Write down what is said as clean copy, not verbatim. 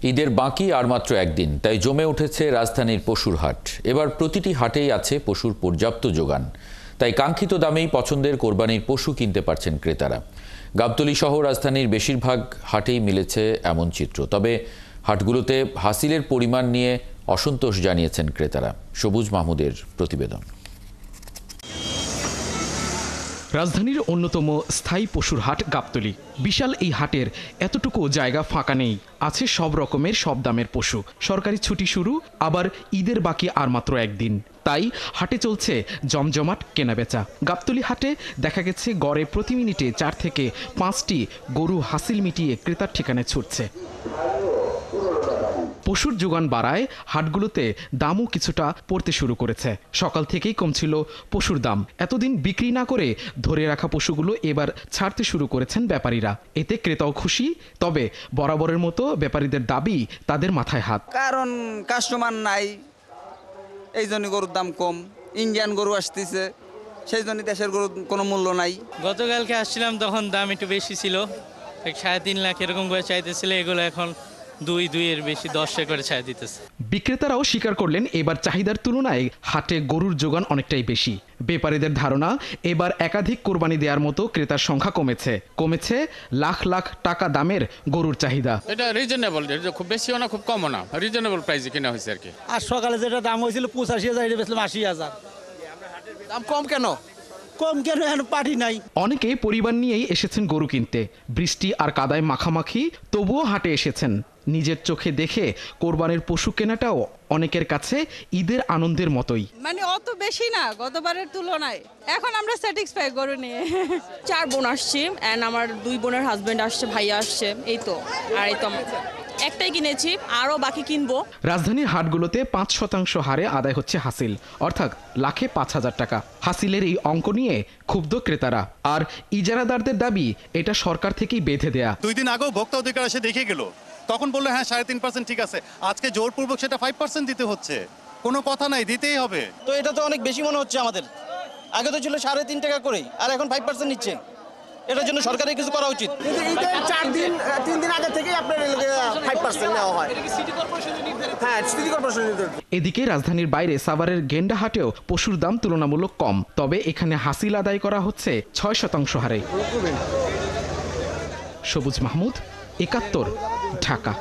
ঈদের বাকি আর মাত্র একদিন, তাই জমে উঠেছে রাজধানীর পশুর হাট। এবার প্রতিটি হাটেই আছে পশুর পর্যাপ্ত যোগান, তাই কাঙ্ক্ষিত দামেই পছন্দের কোরবানির পশু কিনতে পারছেন ক্রেতারা। গাবতলী সহ রাজধানীর বেশিরভাগ হাটেই মিলেছে এমন চিত্র। তবে হাটগুলোতে হাসিলের পরিমাণ নিয়ে অসন্তোষ জানিয়েছেন ক্রেতারা। সবুজ মাহমুদের প্রতিবেদন। রাজধানীর অন্যতম স্থায়ী পশুর হাট গাবতলী। বিশাল এই হাটের এতটুকু জায়গা ফাঁকা নেই। আছে সব রকমের সব দামের পশু। সরকারি ছুটি শুরু, আবার ঈদের বাকি আর মাত্র একদিন, তাই হাটে চলছে জমজমাট কেনাবেচা। গাবতলী হাটে দেখা গেছে গড়ে প্রতি মিনিটে 4 থেকে 5টি গরু হাসিল মিটিয়ে ক্রেতার ঠিকানায় ছুটছে। পশুর যোগান বাড়ায় হাটগুলোতে দামও কিছুটা পড়তে শুরু করেছে। সকাল থেকেই কমছিল পশুর দাম। এতদিন বিক্রি না করে ধরে রাখা পশুগুলো এবার ছাড়তে শুরু করেছেন ব্যাপারীরা। এতে ক্রেতাও খুশি, তবে বরাবরের মতো ব্যাপারীদের দাবি তাদের মাথায় হাত। কারণ কাস্টমার নাই, এই জন্য গরুর দাম কম। ইন্ডিয়ান গরু আসতেছে, সেই জন্য দেশের গরুর কোনো মূল্য নাই। গতকালকে আসছিলাম তখন দাম একটু বেশি ছিল, 3.5 লাখ এরকম করে চাইতেছিল। এগুলো এখন 2-2 বেশি 10 করে ছাড় দিতেছে। বিক্রেতারাও স্বীকার করলেন এবার চাহিদার তুলনায় হাটে গরুর যোগান অনেকটাই বেশি। ব্যাপারীদের ধারণা, এবার একাধিক কোরবানি দেওয়ার মতো ক্রেতার সংখ্যা কমেছে লাখ লাখ টাকা দামের গরুর চাহিদা। এটা রিজনেবল, খুব বেশিও না খুব কমও না, রিজনেবল প্রাইসে কেনা হয়েছে আর কি। আর সকালে যেটা দাম হয়েছিল 85,000, এটা বেচলাম 80,000। দাম কম কেন? এখন পাটি নাই। অনেকে পরিবার নিয়েই এসেছেন গরু কিনতে। বৃষ্টি আর কাদায় মাখামাখি, তবুও হাটে এসেছেন। নিজের চোখে দেখে কোরবানির পশু কেনাটাও অনেকের কাছে ঈদের আনন্দের মতোই। মানে অত বেশি না গতবারের তুলনায়, এখন আমরা স্যাটিসফাই গরু নিয়ে। 4 বোন আসছি, এন্ড আমার 2 বোনের হাজবেন্ড আসছে, ভাইয়া আসছে, এই তো। আর এই তো একটাই কিনেছি, আরও বাকি কিনবো। রাজধানীর হাটগুলোতে 5% হারে আদায় হচ্ছে হাসিল, অর্থাৎ লাখে 5,000 টাকা। হাসিলের এই অঙ্ক নিয়ে ক্ষুব্ধ ক্রেতারা। আর ইজারাদারদের দাবি, এটা সরকার থেকেই বেঁধে দেয়া। 2 দিন আগেও ভোক্তা অধিকার এসে দেখে গেল, তখন বললো হ্যাঁ 3.5% ঠিক আছে। আজকে জোরপূর্বক সেটা 5% দিতে হচ্ছে। কোনো কথা নাই, দিতেই হবে। তো এটা তো অনেক বেশি মনে হচ্ছে আমাদের। আগে তো ছিল 3.5 টাকা করেই, আর এখন 5% নিচ্ছে। এটার জন্য সরকারের কিছু করা উচিত। ঈদের 3 দিন আগে থেকেই আপনার 5% নেওয়া হয়। হ্যাঁ, সিটি কর্পোরেশন নির্ধারিত। এদিকে রাজধানীর বাইরে সাভারের গেন্ডা হাটেও পশুর দাম তুলনামূলক কম, তবে এখানে হাসিল আদায় করা হচ্ছে 6% হারে। সবুজ মাহমুদ, 71, ঢাকা।